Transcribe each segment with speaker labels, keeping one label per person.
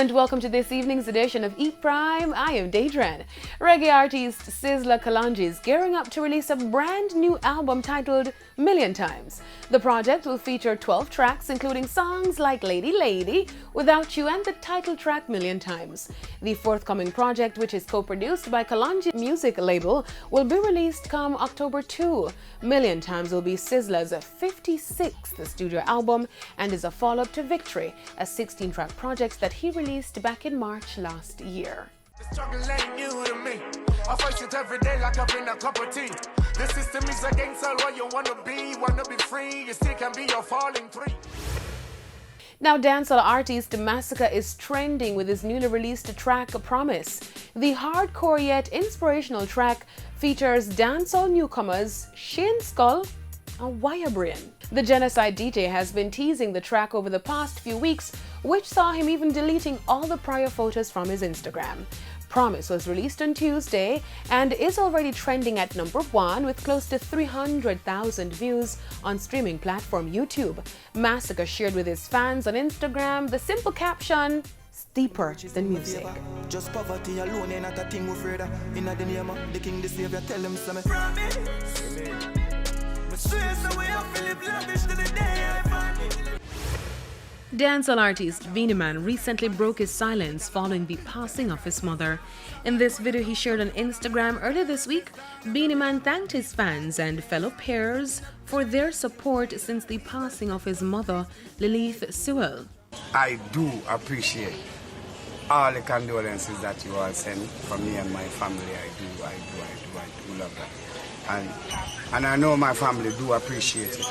Speaker 1: And welcome to this evening's edition of Eat Prime. I am Daedran. Reggae artist Sizzla Kalonji is gearing up to release a brand new album titled Million Times. The project will feature 12 tracks, including songs like Lady Lady, Without You, and the title track Million Times. The forthcoming project, which is co-produced by Kalonji music label, will be released come October 2. Million Times will be Sizzla's 56th studio album and is a follow-up to Victory, a 16-track project that he released back in March last year.
Speaker 2: The struggle ain't new to me. I fight it every day like I've been a cup of tea. The system is against all what you wanna be free. You still can be your falling tree.
Speaker 1: Now, dancehall artist Massacre is trending with his newly released track Promise. The hardcore yet inspirational track features dancehall newcomers Shane Skull and Wirebrain. The Genocide DJ has been teasing the track over the past few weeks, which saw him even deleting all the prior photos from his Instagram. Promise was released on Tuesday and is already trending at #1 with close to 300,000 views on streaming platform YouTube. Massacre shared with his fans on Instagram the simple caption, "Deeper than music."
Speaker 3: Just poverty alone ain't not a thing we're afraid of. In the name of the King, the Savior, tell him some promise.
Speaker 1: Dancehall artist Vinaman recently broke his silence following the passing of his mother. In this video he shared on Instagram earlier this week, Vinaman thanked his fans and fellow peers for their support since the passing of his mother, Lilith Sewell.
Speaker 4: I do appreciate all the condolences that you all send for me and my family. I do love that. And I know my family do appreciate it.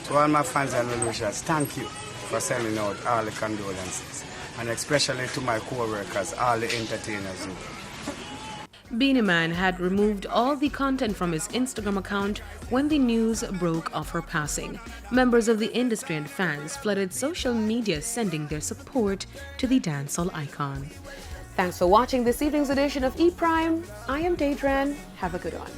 Speaker 4: To all my fans and well-wishers, thank you for sending out all the condolences. And especially to my co-workers, all the entertainers.
Speaker 1: Vinaman had removed all the content from his Instagram account when the news broke of her passing. Members of the industry and fans flooded social media sending their support to the dancehall icon. Thanks for watching this evening's edition of E Prime. I am Daedran. Have a good one.